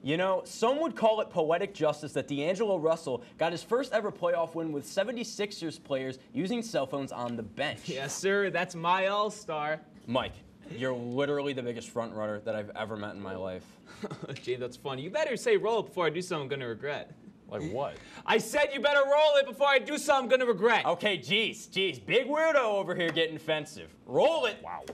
You know, some would call it poetic justice that D'Angelo Russell got his first ever playoff win with 76ers players using cell phones on the bench. Yes, sir. That's my all-star. Mike, you're literally the biggest front runner that I've ever met in my life. James, that's funny. You better say roll it before I do something I'm going to regret. Like what? I said you better roll it before I do something I'm going to regret. Okay, geez, big weirdo over here getting offensive. Roll it. Wow.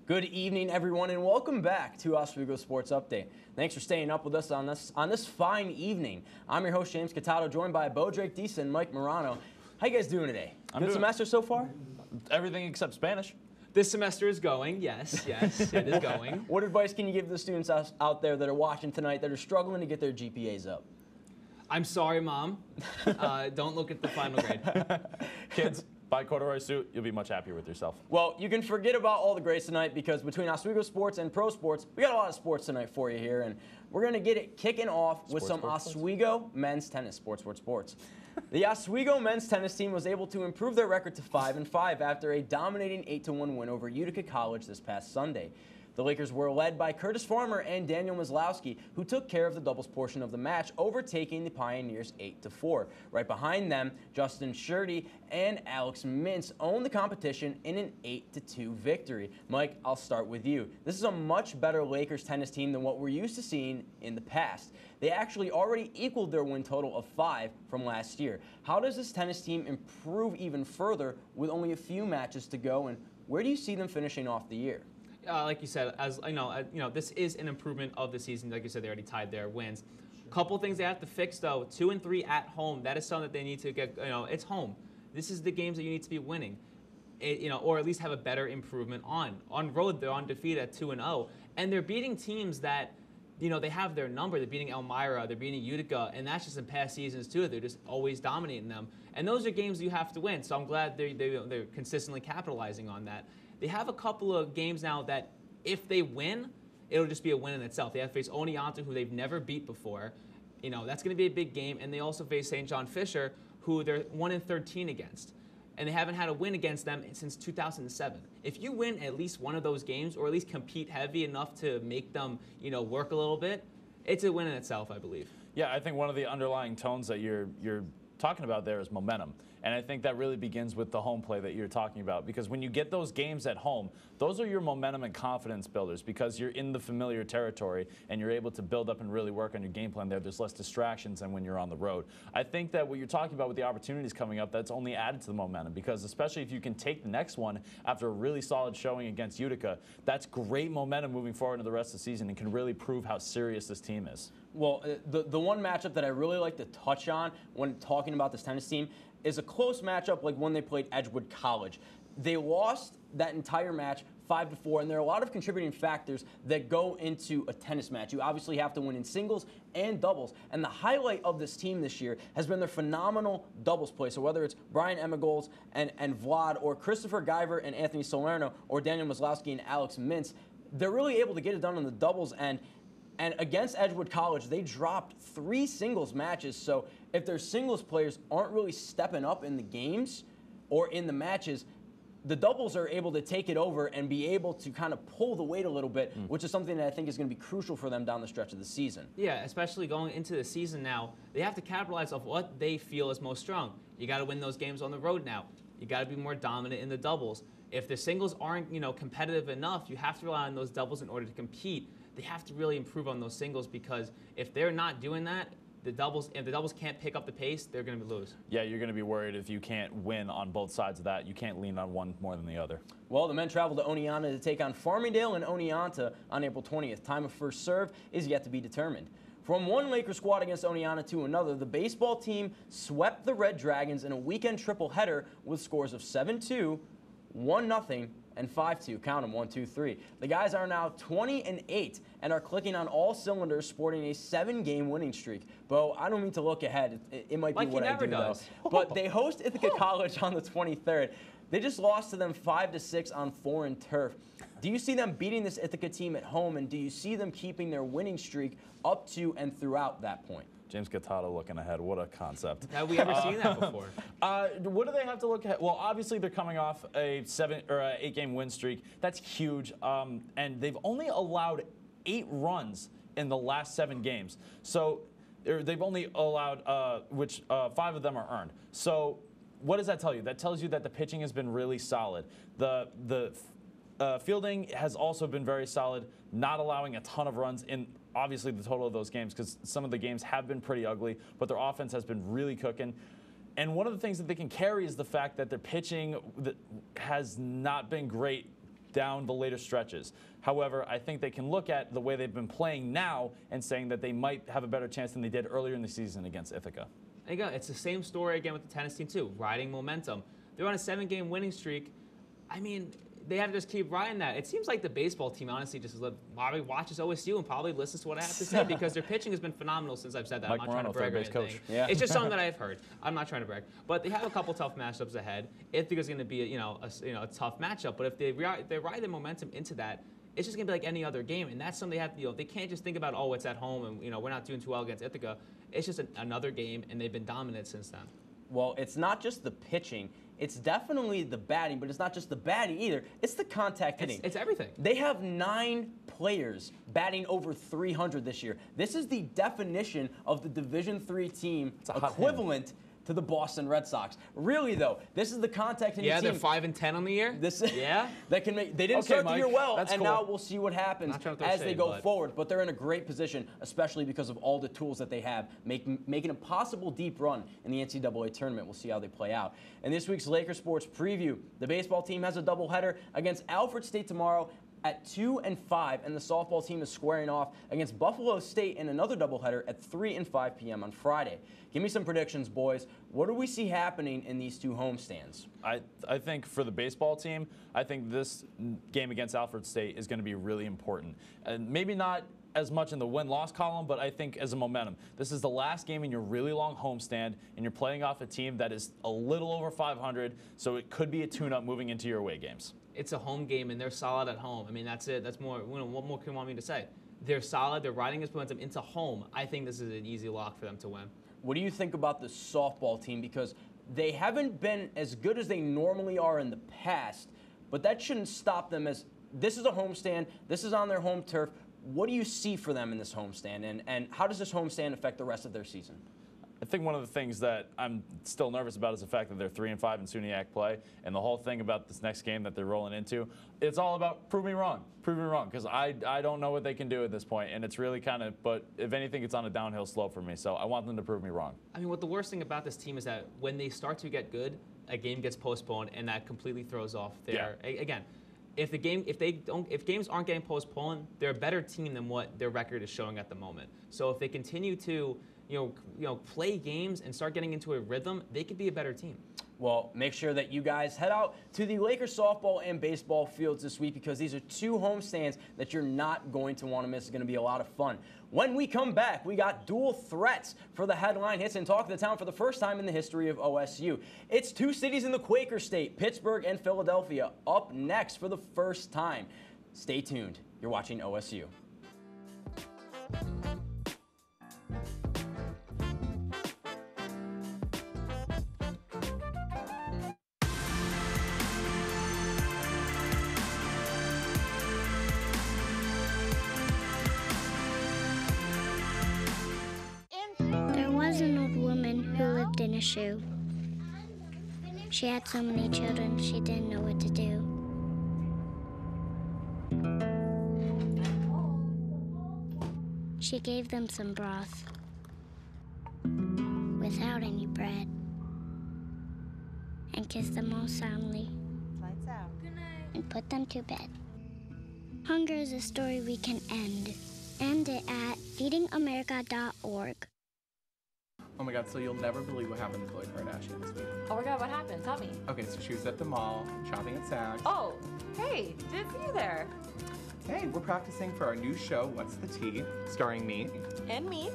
Good evening, everyone, and welcome back to Oswego Sports Update. Thanks for staying up with us on this fine evening. I'm your host, James Cataldo, joined by drake-deese and Mike Morano. How you guys doing today? Good semester so far? Everything except Spanish. This semester is going, yes, it is going. What advice can you give the students out there that are watching tonight that are struggling to get their GPAs up? I'm sorry, Mom. Don't look at the final grade. Kids, buy a corduroy suit. You'll be much happier with yourself. Well, you can forget about all the grades tonight because between Oswego Sports and Pro Sports, we got a lot of sports tonight for you here, and we're going to get it kicking off with some Oswego men's tennis. Sports. The Oswego men's tennis team was able to improve their record to 5-5 after a dominating 8-1 win over Utica College this past Sunday. The Lakers were led by Curtis Farmer and Daniel Maslowski, who took care of the doubles portion of the match, overtaking the Pioneers 8-4. Right behind them, Justin Shirty and Alex Mintz owned the competition in an 8-2 victory. Mike, I'll start with you. This is a much better Lakers tennis team than what we're used to seeing in the past. They actually already equaled their win total of 5 from last year. How does this tennis team improve even further with only a few matches to go, and where do you see them finishing off the year? Like you said, as this is an improvement of the season. Like you said, they already tied their wins. Couple things they have to fix though. 2 and 3 at home. That is something that they need to get. It's home. This is the games that you need to be winning. Or at least have a better improvement on. On road, they're undefeated at 2-0, and they're beating teams that, they have their number. They're beating Elmira, they're beating Utica, and that's just in past seasons too. They're just always dominating them, and those are games you have to win. So I'm glad they're consistently capitalizing on that. They have a couple of games now that if they win, it'll just be a win in itself. They have to face Oneonta, who they've never beat before. That's going to be a big game. And they also face St. John Fisher, who they're 1-13 against. And they haven't had a win against them since 2007. If you win at least one of those games, or at least compete heavy enough to make them, work a little bit, it's a win in itself, I believe. Yeah, I think one of the underlying tones that you're talking about there is momentum. And I think that really begins with the home play that you're talking about, because when you get those games at home, those are your momentum and confidence builders, because you're in the familiar territory and you're able to build up and really work on your game plan there. There's less distractions than when you're on the road. I think that what you're talking about with the opportunities coming up, that's only added to the momentum, because especially if you can take the next one after a really solid showing against Utica, that's great momentum moving forward into the rest of the season and can really prove how serious this team is. Well, the one matchup that I really like to touch on when talking about this tennis team is a close matchup like when they played Edgewood College. They lost that entire match 5-4, and there are a lot of contributing factors that go into a tennis match. You obviously have to win in singles and doubles, and the highlight of this team this year has been their phenomenal doubles play. So whether it's Brian Emagols and Vlad, or Christopher Guyver and Anthony Salerno, or Daniel Maslowski and Alex Mintz, they're really able to get it done on the doubles end. And against Edgewood College, they dropped 3 singles matches. So if their singles players aren't really stepping up in the games or in the matches, the doubles are able to take it over and be able to kind of pull the weight a little bit, which is something that I think is going to be crucial for them down the stretch of the season. Yeah, especially going into the season now, they have to capitalize off what they feel is most strong. You got to win those games on the road now. You got to be more dominant in the doubles. If the singles aren't, competitive enough, you have to rely on those doubles in order to compete. They have to really improve on those singles, because if they're not doing that, if the doubles can't pick up the pace, they're going to lose. Yeah, you're going to be worried if you can't win on both sides of that. You can't lean on one more than the other. Well, the men travel to Oneonta to take on Farmingdale and Oneonta on April 20th. Time of first serve is yet to be determined. From one Laker squad against Oneonta to another, the baseball team swept the Red Dragons in a weekend triple-header with scores of 7-2, 1-0, and 5-2. Count them, 1, 2, 3. The guys are now 20-8 and are clicking on all cylinders, sporting a 7-game winning streak. Bo, I don't mean to look ahead. It might be what I do, though. But they host Ithaca College on the 23rd. They just lost to them 5-6 on foreign turf. Do you see them beating this Ithaca team at home, and do you see them keeping their winning streak up to and throughout that point? James Gattado looking ahead. What a concept. Have we ever seen that before? What do they have to look at? Well, obviously they're coming off a 8-game win streak. That's huge. And they've only allowed 8 runs in the last 7 games. So they've only allowed, 5 of them are earned. So what does that tell you? That tells you that the pitching has been really solid. The fielding has also been very solid, not allowing a ton of runs in obviously the total of those games, because some of the games have been pretty ugly, but their offense has been really cooking. And one of the things that they can carry is the fact that their pitching has not been great down the later stretches. However, I think they can look at the way they've been playing now and saying that they might have a better chance than they did earlier in the season against Ithaca. Again, it's the same story again with the tennis team too, riding momentum. They're on a 7-game winning streak. I mean, they have to just keep riding that. It seems like the baseball team honestly just probably watches OSU and probably listens to what I have to say because their pitching has been phenomenal since I've said that. Mike I'm not trying to brag or anything. coach. Yeah. It's just something that I've heard. I'm not trying to brag, but they have a couple tough matchups ahead. Ithaca's going to be a tough matchup, but if they ride the momentum into that, it's just going to be like any other game, and that's something they have to. They can't just think about, oh, it's at home and we're not doing too well against Ithaca. It's just another game, and they've been dominant since then. Well, it's not just the pitching. It's definitely the batting, but it's not just the batting either. It's the contact hitting. It's everything. They have 9 players batting over 300 this year. This is the definition of the Division III team equivalent to the Boston Red Sox. Really, though, this is the contact hitting team. Yeah, they're 5-10 on the year. That can make. They didn't start the year well, That's and cool. now we'll see what happens as they go forward. But they're in a great position, especially because of all the tools that they have, making a possible deep run in the NCAA tournament. We'll see how they play out. In this week's Laker Sports Preview, the baseball team has a doubleheader against Alfred State tomorrow at 2 and 5, and the softball team is squaring off against Buffalo State in another doubleheader at 3 and 5 p.m. on Friday. Give me some predictions, boys. What do we see happening in these 2 homestands? I think for the baseball team, I think this game against Alfred State is going to be really important. And maybe not as much in the win-loss column, but I think as a momentum. This is the last game in your really long homestand, and you're playing off a team that is a little over 500, so it could be a tune-up moving into your away games. It's a home game, and they're solid at home. I mean, that's it. That's more. What more can you want me to say? They're solid. They're riding this momentum into home. I think this is an easy lock for them to win. What do you think about the softball team? Because they haven't been as good as they normally are in the past, but that shouldn't stop them. As this is a homestand. This is on their home turf. What do you see for them in this homestand, and how does this homestand affect the rest of their season? I think one of the things that I'm still nervous about is the fact that they're 3 and 5 in SUNYAC play, and the whole thing about this next game that they're rolling into, it's all about prove me wrong, because I don't know what they can do at this point, and it's really kind of, but if anything, it's on a downhill slope for me, so I want them to prove me wrong. I mean, what the worst thing about this team is that when they start to get good, a game gets postponed, and that completely throws off their, again, if games aren't getting postponed, they're a better team than what their record is showing at the moment. So if they continue to play games and start getting into a rhythm, they could be a better team. Well, make sure that you guys head out to the Lakers softball and baseball fields this week, because these are 2 homestands that you're not going to want to miss. It's going to be a lot of fun. When we come back, we got dual threats for the headline hits and talk of the town for the first time in the history of OSU. It's 2 cities in the Quaker State, Pittsburgh and Philadelphia, up next for the first time. Stay tuned. You're watching OSU. In a shoe. She had so many children, she didn't know what to do. She gave them some broth without any bread and kissed them all soundly. Lights out. Good night. And put them to bed. Hunger is a story we can end. End it at feedingamerica.org. Oh my god, so you'll never believe what happened to Khloe Kardashian this week. Oh my god, what happened? Tell me. Okay, so she was at the mall, shopping at Saks. Oh, hey, didn't see you there. Hey, we're practicing for our new show, What's the Tea, starring me. And me.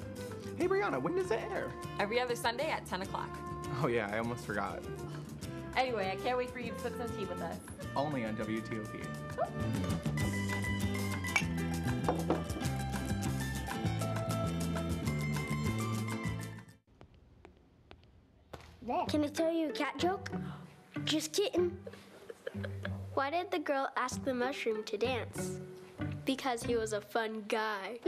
Hey, Brianna, when does it air? Every other Sunday at 10 o'clock. Oh yeah, I almost forgot. Anyway, I can't wait for you to sip some tea with us. Only on WTOP. Can I tell you a cat joke? Just kidding. Why did the girl ask the mushroom to dance? Because he was a fun guy.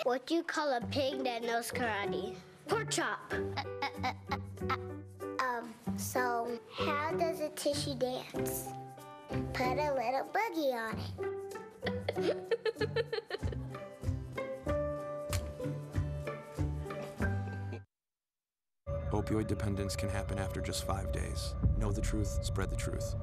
What do you call a pig that knows karate? Pork chop. So how does a tissue dance? Put a little boogie on it. Opioid dependence can happen after just 5 days. Know the truth, spread the truth.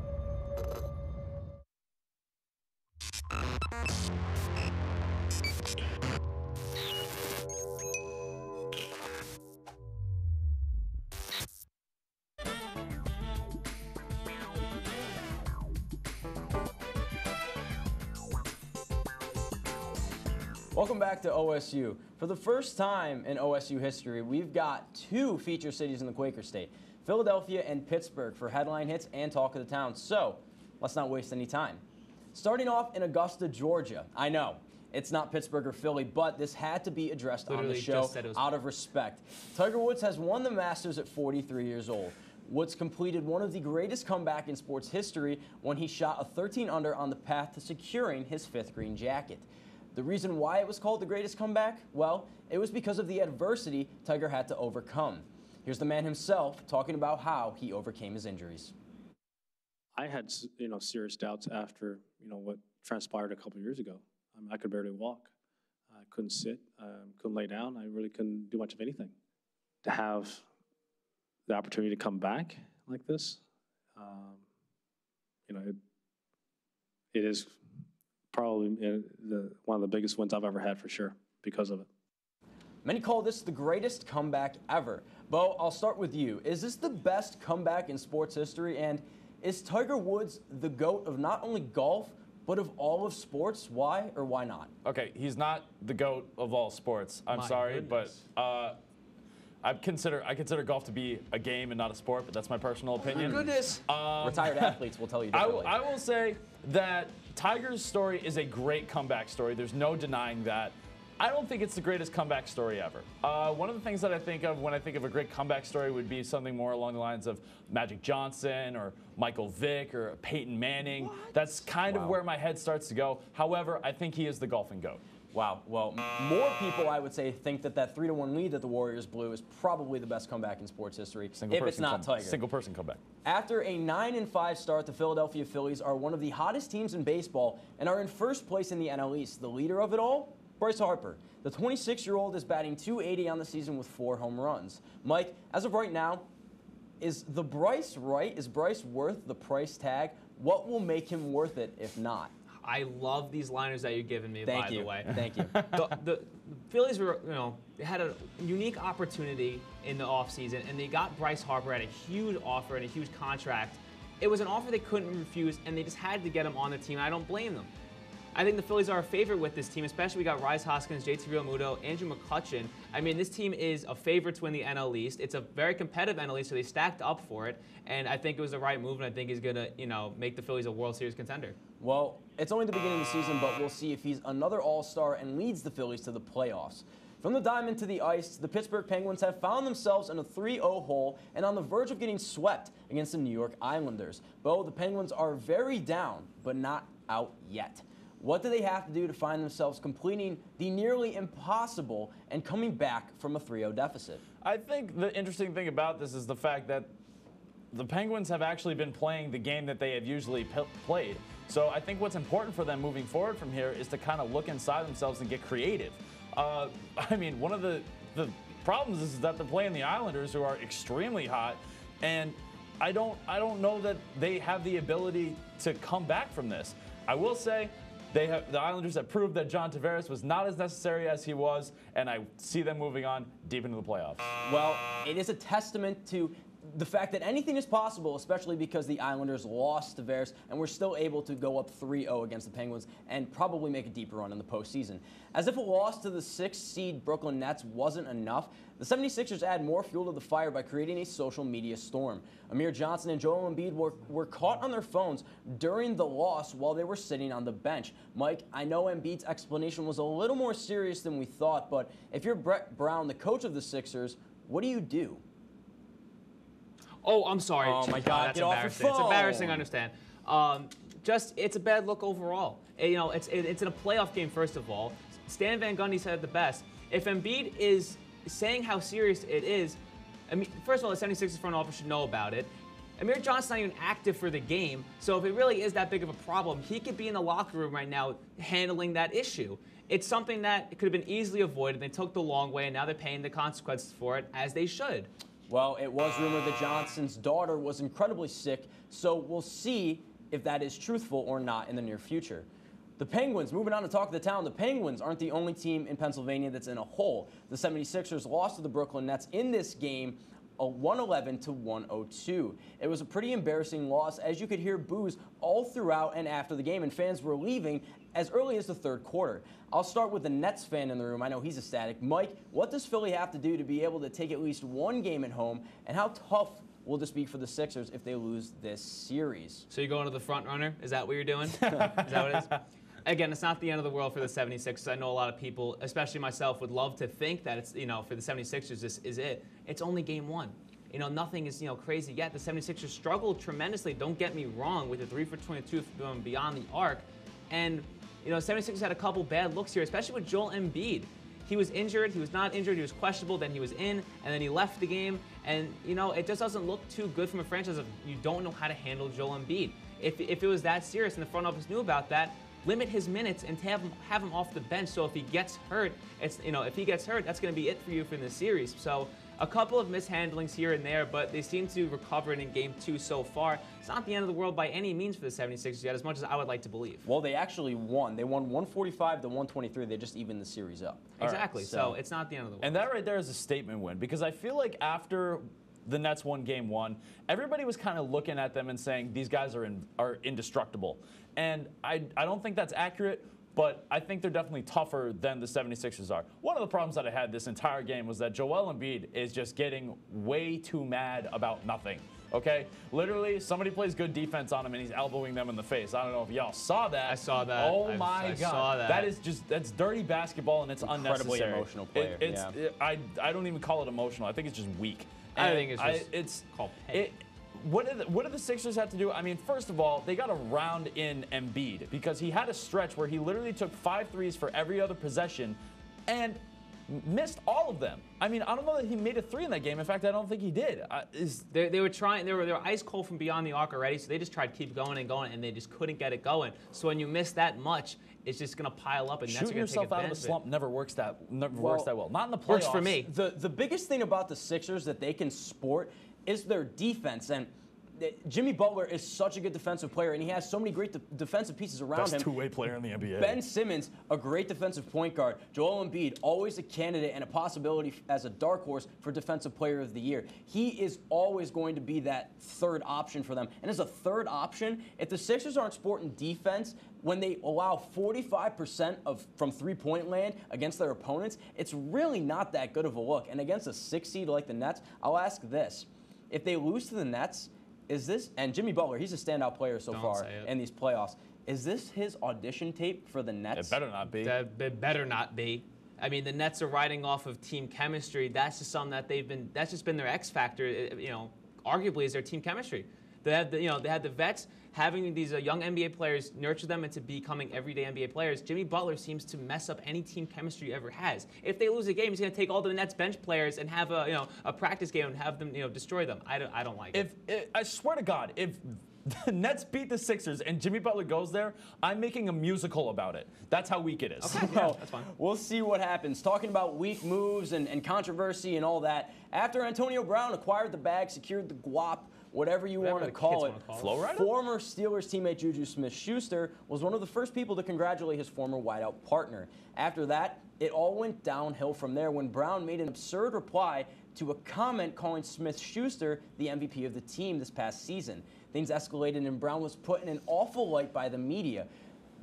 Welcome back to OSU. For the first time in OSU history, we've got two feature cities in the Quaker State, Philadelphia and Pittsburgh, for headline hits and talk of the town. So let's not waste any time. Starting off in Augusta, Georgia. I know, it's not Pittsburgh or Philly, but this had to be addressed on the show out of respect. Tiger Woods has won the Masters at 43 years old. Woods completed one of the greatest comeback in sports history when he shot a 13 under on the path to securing his fifth green jacket. The reason why it was called the greatest comeback? Well, it was because of the adversity Tiger had to overcome. Here's the man himself talking about how he overcame his injuries. I had, serious doubts after, what transpired a couple of years ago. I could barely walk. I couldn't sit, couldn't lay down. I really couldn't do much of anything. To have the opportunity to come back like this, it is probably one of the biggest wins I've ever had for sure because of it. Many call this the greatest comeback ever. Bo, I'll start with you. Is this the best comeback in sports history? And is Tiger Woods the GOAT of not only golf, but of all of sports? Why or why not? Okay, he's not the GOAT of all sports. I'm sorry, but I consider golf to be a game and not a sport, but that's my personal opinion. Oh my goodness. Retired athletes will tell you differently. I will say that Tiger's story is a great comeback story. There's no denying that. I don't think it's the greatest comeback story ever. One of the things that I think of when I think of a great comeback story would be something more along the lines of Magic Johnson or Michael Vick or Peyton Manning. What? That's kind of where my head starts to go. However, I think he is the golfing GOAT. Wow. Well, more people, I would say, think that 3-1 lead that the Warriors blew is probably the best comeback in sports history, if it's not Tiger. Single-person comeback. After a 9-5 start, the Philadelphia Phillies are one of the hottest teams in baseball and are in first place in the NL East. The leader of it all? Bryce Harper. The 26-year-old is batting .280 on the season with 4 home runs. Mike, as of right now, is Bryce right? Is Bryce worth the price tag? What will make him worth it if not? I love these liners that you're giving me, by the way. Thank you. The Phillies were, they had a unique opportunity in the offseason, and they got Bryce Harper at a huge offer and a huge contract. It was an offer they couldn't refuse, and they just had to get him on the team. I don't blame them. I think the Phillies are a favorite with this team, especially we got Rhys Hoskins, JT Realmuto, Andrew McCutchen. I mean, this team is a favorite to win the NL East. It's a very competitive NL East, so they stacked up for it, and I think it was the right move, and I think he's going to, make the Phillies a World Series contender. Well, it's only the beginning of the season, but we'll see if he's another all-star and leads the Phillies to the playoffs. From the diamond to the ice, the Pittsburgh Penguins have found themselves in a 3-0 hole and on the verge of getting swept against the New York Islanders. Bo, the Penguins are very down, but not out yet. What do they have to do to find themselves completing the nearly impossible and coming back from a 3-0 deficit? I think the interesting thing about this is the fact that the Penguins have actually been playing the game that they have usually played. So I think what's important for them moving forward from here is to kind of look inside themselves and get creative. I mean, one of the problems is that they're playing the Islanders, who are extremely hot, and I don't know that they have the ability to come back from this. I will say the Islanders have proved that John Tavares was not as necessary as he was, and I see them moving on deep into the playoffs. Well, it is a testament to the fact that anything is possible, especially because the Islanders lost to Bears and were still able to go up 3-0 against the Penguins and probably make a deeper run in the postseason. As if a loss to the 6th seed Brooklyn Nets wasn't enough, the 76ers add more fuel to the fire by creating a social media storm. Amir Johnson and Joel Embiid were caught on their phones during the loss while they were sitting on the bench. Mike, I know Embiid's explanation was a little more serious than we thought, but if you're Brett Brown, the coach of the Sixers, what do you do? Oh, I'm sorry. Oh, my God. That's Get off your embarrassing. It's phone. embarrassing, I understand. It's a bad look overall. It's in a playoff game, first of all. Stan Van Gundy said it the best. If Embiid is saying how serious it is, I mean, first of all, the 76ers front office should know about it. Amir Johnson's not even active for the game, so if it really is that big of a problem, he could be in the locker room right now handling that issue. It's something that could have been easily avoided. They took the long way, and now they're paying the consequences for it, as they should. Well, it was rumored that Johnson's daughter was incredibly sick, so we'll see if that is truthful or not in the near future. The Penguins, moving on to talk of the town, the Penguins aren't the only team in Pennsylvania that's in a hole. The 76ers lost to the Brooklyn Nets in this game, a 111 to 102. It was a pretty embarrassing loss, as you could hear boos all throughout and after the game, and fans were leaving as early as the third quarter. I'll start with the Nets fan in the room. I know he's ecstatic. Mike, what does Philly have to do to be able to take at least one game at home, and how tough will this be for the Sixers if they lose this series? So you're going to the front runner? Is that what you're doing? Is that what it is? Again, it's not the end of the world for the 76ers. I know a lot of people, especially myself, would love to think that it's, for the 76ers, this is it. It's only game one. Nothing is, crazy yet. The 76ers struggled tremendously. Don't get me wrong, with the 3 for 22 going beyond the arc. And, 76ers had a couple bad looks here, especially with Joel Embiid. He was injured, he was not injured, he was questionable, then he was in, and then he left the game. And, it just doesn't look too good from a franchise if you don't know how to handle Joel Embiid. If it was that serious and the front office knew about that, limit his minutes and have him off the bench. So if he gets hurt, that's going to be it for you for the series. So a couple of mishandlings here and there, but they seem to recover it in game 2 so far. It's not the end of the world by any means for the 76ers yet, as much as I would like to believe. Well, they actually won. They won 145 to 123. They just evened the series up. Exactly. Right, so it's not the end of the world. And that right there is a statement win, because I feel like after the Nets won game 1, everybody was kind of looking at them and saying these guys are indestructible. And I don't think that's accurate, but I think they're definitely tougher than the 76ers are. One of the problems that I had this entire game was that Joel Embiid is just getting way too mad about nothing. Okay? Literally, somebody plays good defense on him and he's elbowing them in the face. I don't know if y'all saw that. I saw that. Oh my God. Saw that. That's dirty basketball, and it's incredibly unnecessary. Emotional player. I don't even call it emotional. I think it's just weak. I think it's called petty. What do the Sixers have to do? I mean, first of all, they got to round in Embiid, because he had a stretch where he literally took 5 threes for every other possession and missed all of them. I mean, I don't know that he made a 3 in that game. In fact, I don't think he did. They were trying. They were ice cold from beyond the arc already, so they just tried to keep going and going, and they just couldn't get it going. So when you miss that much, it's just going to pile up, and that's going to take yourself out of a slump never works that well. Not in the playoffs. Works for me. The biggest thing about the Sixers that they can sport is their defense, and Jimmy Butler is such a good defensive player, and he has so many great defensive pieces around him. Best two-way player in the NBA. Ben Simmons, a great defensive point guard. Joel Embiid, always a candidate and a possibility as a dark horse for Defensive Player of the Year. He is always going to be that third option for them. And as a third option, if the Sixers aren't sporting defense, when they allow 45% from three-point land against their opponents, it's really not that good of a look. And against a 6 seed like the Nets, I'll ask this. If they lose to the Nets, is this, and Jimmy Butler, he's a standout player so far in these playoffs, is this his audition tape for the Nets? It better not be. It better not be. I mean, the Nets are riding off of team chemistry. That's just something that that's just been their X factor, arguably is their team chemistry. They had the vets having these young NBA players, nurture them into becoming everyday NBA players. Jimmy Butler seems to mess up any team chemistry he ever has. If they lose a game, he's going to take all the Nets bench players and have a practice game and have them destroy them. I don't like it. I swear to God, if the Nets beat the Sixers and Jimmy Butler goes there, I'm making a musical about it. That's how weak it is. Okay, yeah, that's fine. We'll see what happens. Talking about weak moves and controversy and all that, after Antonio Brown acquired the bag, secured the guap, whatever you want to call it. Flow rider? Former Steelers teammate Juju Smith-Schuster was one of the first people to congratulate his former wideout partner. After that, it all went downhill from there when Brown made an absurd reply to a comment calling Smith-Schuster the MVP of the team this past season. Things escalated and Brown was put in an awful light by the media.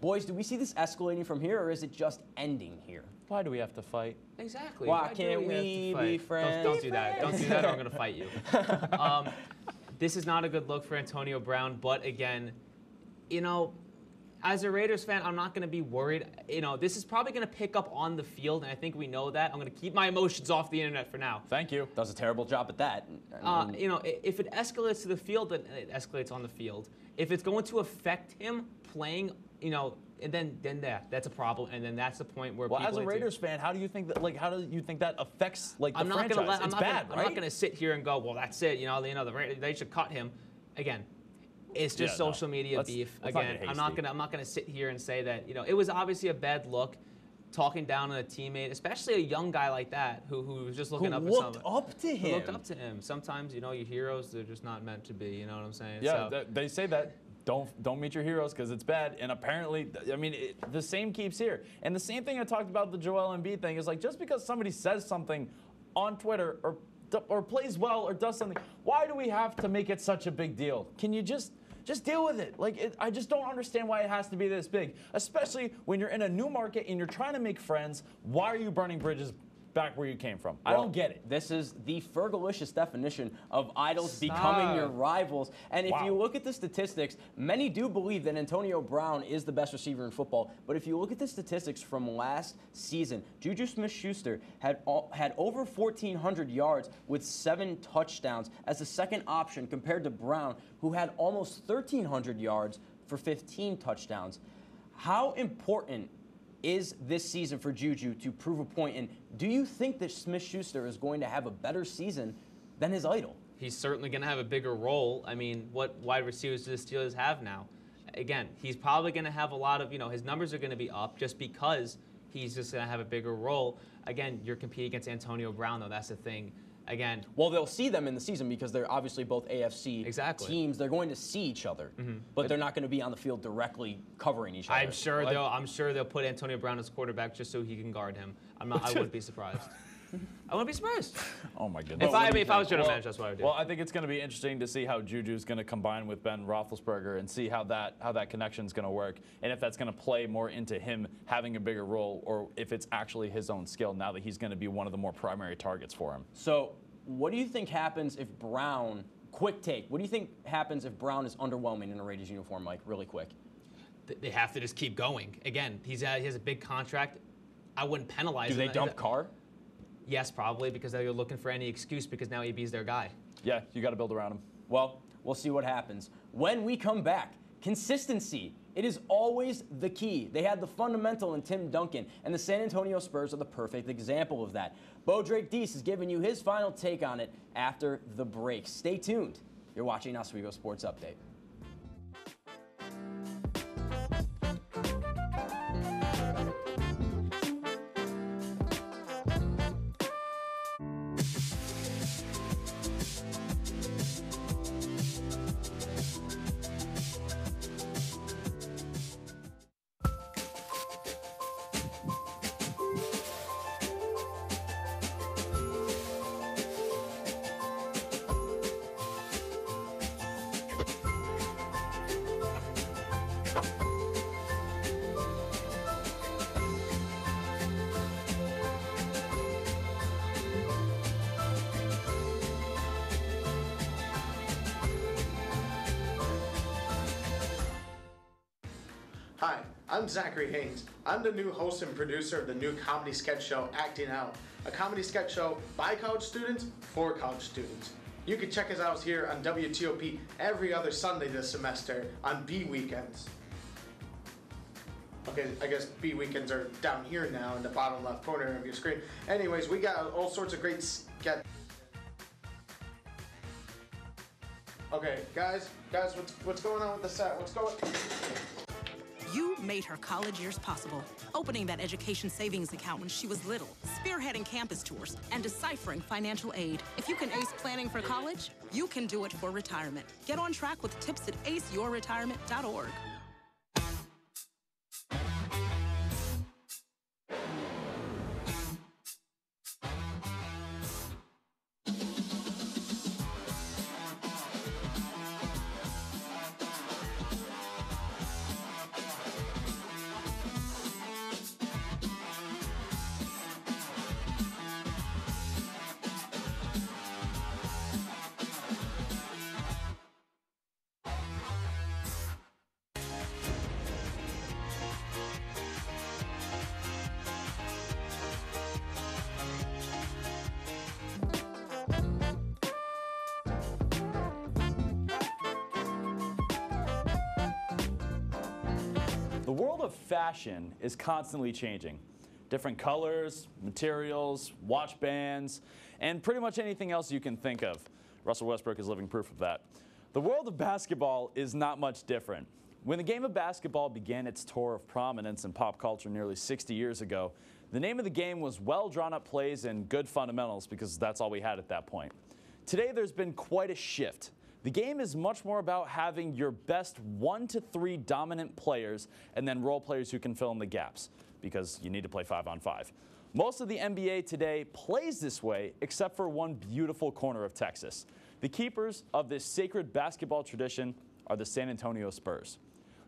Boys, do we see this escalating from here, or is it just ending here? Why do we have to fight? Exactly. Why can't we be friends? Don't do that. Don't do that or I'm going to fight you. This is not a good look for Antonio Brown, but again, you know, as a Raiders fan, I'm not going to be worried. You know, this is probably going to pick up on the field, and I think we know that. I'm going to keep my emotions off the internet for now. Thank you. Does a terrible job at that. You know, if it escalates to the field, then it escalates on the field. If it's going to affect him playing, you know, and then that's a problem, and then that's the point where. Well, people as a Raiders fan, how do you think that? Like, how do you think that affects the I'm not franchise? Gonna let, I'm it's not bad, gonna, right? I'm not going to sit here and go, well, that's it. You know, the Raiders, they should cut him. Again, it's just social media beef. Again, I'm not gonna sit here and say that. You know, it was obviously a bad look, talking down on a teammate, especially a young guy like that who was just looking up at someone. Who looked up to him. Sometimes, you know, your heroes, they're just not meant to be. You know what I'm saying? Yeah, so, they say that. Don't meet your heroes because it's bad. And apparently, I mean, the same keeps here. And the same thing I talked about the Joel Embiid thing is like just because somebody says something on Twitter or plays well or does something, why do we have to make it such a big deal? Can you just deal with it? Like, I just don't understand why it has to be this big, especially when you're in a new market and you're trying to make friends. Why are you burning bridges back where you came from? I don't get it. This is the Fergalicious definition of idols becoming your rivals. And if you look at the statistics, many do believe that Antonio Brown is the best receiver in football. But if you look at the statistics from last season, Juju Smith-Schuster had over 1,400 yards with 7 touchdowns as the second option compared to Brown, who had almost 1,300 yards for 15 touchdowns. How important is this season for Juju to prove a point? And do you think that Smith-Schuster is going to have a better season than his idol? He's certainly going to have a bigger role. I mean, what wide receivers do the Steelers have now? Again, he's probably going to have a lot of, you know, his numbers are going to be up just because he's just going to have a bigger role. Again, you're competing against Antonio Brown, though. That's the thing. Again, well, they'll see them in the season because they're obviously both AFC teams. They're going to see each other, but they're not going to be on the field directly covering each other. I'm sure they'll put Antonio Brown as quarterback just so he can guard him. I wouldn't be surprised. I wouldn't be surprised. Oh my goodness. If I was general manager, that's what I would do. Well, I think it's going to be interesting to see how Juju's going to combine with Ben Roethlisberger and see how that connection is going to work, and if that's going to play more into him having a bigger role, or if it's actually his own skill now that he's going to be one of the more primary targets for him. So, what do you think happens if Brown? Quick take. What do you think happens if Brown is underwhelming in a Raiders uniform, Mike? Really quick. They have to just keep going. Again, he has a big contract. I wouldn't penalize him. Do they dump Carr? Yes, probably, because they're looking for any excuse because now AB's their guy. Yeah, you got to build around him. Well, we'll see what happens. When we come back, consistency. It is always the key. They had the fundamental in Tim Duncan, and the San Antonio Spurs are the perfect example of that. Drake-Deese is giving you his final take on it after the break. Stay tuned. You're watching Oswego Sports Update. Hi, I'm Zachary Haynes. I'm the new host and producer of the new comedy sketch show, Acting Out, a comedy sketch show by college students for college students. You can check us out here on WTOP every other Sunday this semester on B weekends. Okay, I guess B weekends are down here now in the bottom left corner of your screen. Anyways, we got all sorts of great sketch. Okay, guys, what's going on with the set? What's going? You made her college years possible, opening that education savings account when she was little, spearheading campus tours, and deciphering financial aid. If you can ace planning for college, you can do it for retirement. Get on track with tips at aceyourretirement.org. The world of fashion is constantly changing. Different colors, materials, watch bands, and pretty much anything else you can think of. Russell Westbrook is living proof of that. The world of basketball is not much different. When the game of basketball began its tour of prominence in pop culture nearly 60 years ago, the name of the game was well drawn up plays and good fundamentals because that's all we had at that point. Today there's been quite a shift. The game is much more about having your best 1 to 3 dominant players and then role players who can fill in the gaps because you need to play 5-on-5. Most of the NBA today plays this way except for one beautiful corner of Texas. The keepers of this sacred basketball tradition are the San Antonio Spurs.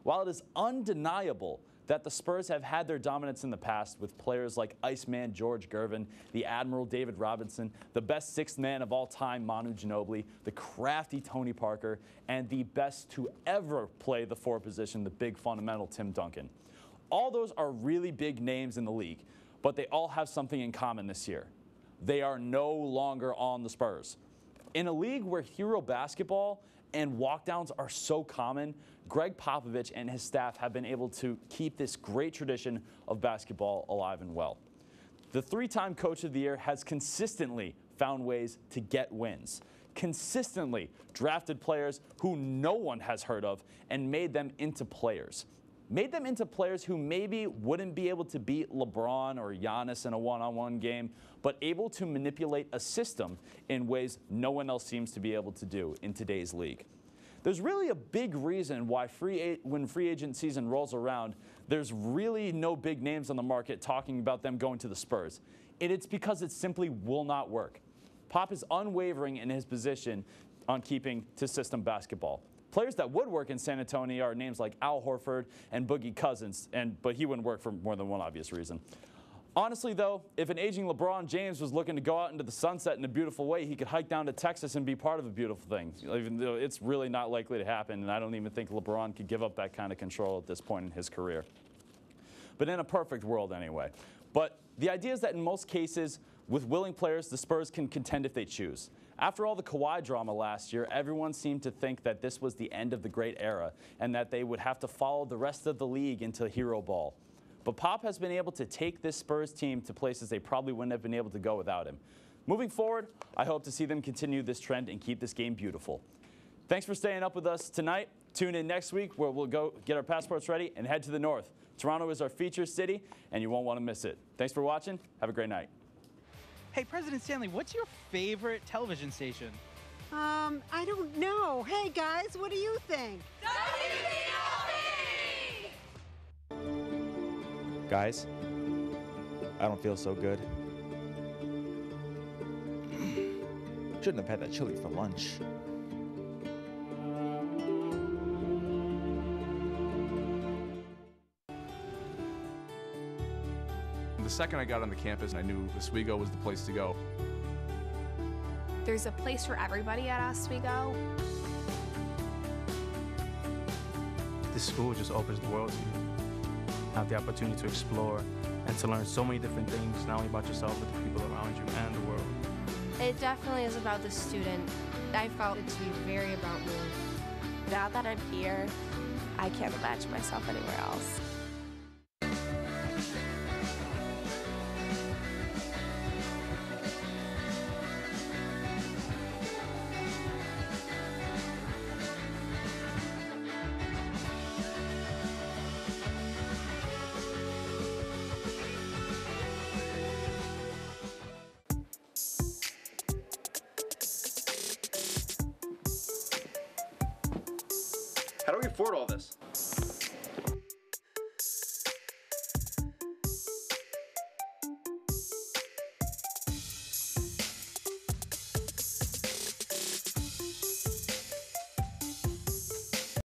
While it is undeniable that the Spurs have had their dominance in the past with players like Iceman George Gervin, the Admiral David Robinson, the best sixth man of all time Manu Ginobili, the crafty Tony Parker, and the best to ever play the 4 position, the big fundamental Tim Duncan. All those are really big names in the league, but they all have something in common this year. They are no longer on the Spurs. In a league where hero basketball and walkdowns are so common, Greg Popovich and his staff have been able to keep this great tradition of basketball alive and well. The 3-time Coach of the Year has consistently found ways to get wins, consistently drafted players who no one has heard of and made them into players. Made them into players who maybe wouldn't be able to beat LeBron or Giannis in a one-on-one game, but able to manipulate a system in ways no one else seems to be able to do in today's league. There's really a big reason why when free agent season rolls around, there's really no big names on the market talking about them going to the Spurs. And it's because it simply will not work. Pop is unwavering in his position on keeping to system basketball. Players that would work in San Antonio are names like Al Horford and Boogie Cousins, but he wouldn't work for more than one obvious reason. Honestly, though, if an aging LeBron James was looking to go out into the sunset in a beautiful way, he could hike down to Texas and be part of a beautiful thing, even though it's really not likely to happen, and I don't even think LeBron could give up that kind of control at this point in his career. But in a perfect world anyway. But the idea is that in most cases, with willing players, the Spurs can contend if they choose. After all the Kawhi drama last year, everyone seemed to think that this was the end of the great era and that they would have to follow the rest of the league into hero ball. But Pop has been able to take this Spurs team to places they probably wouldn't have been able to go without him. Moving forward, I hope to see them continue this trend and keep this game beautiful. Thanks for staying up with us tonight. Tune in next week where we'll go get our passports ready and head to the north. Toronto is our feature city, and you won't want to miss it. Thanks for watching. Have a great night. Hey, President Stanley, what's your favorite television station? I don't know. Hey, guys, what do you think? Guys, I don't feel so good. Shouldn't have had that chili for lunch. The second I got on the campus, I knew Oswego was the place to go. There's a place for everybody at Oswego. This school just opens the world to you. Have the opportunity to explore and to learn so many different things, not only about yourself, but the people around you and the world. It definitely is about the student. I felt it to be very about me. Now that I'm here, I can't imagine myself anywhere else. How do we afford all this?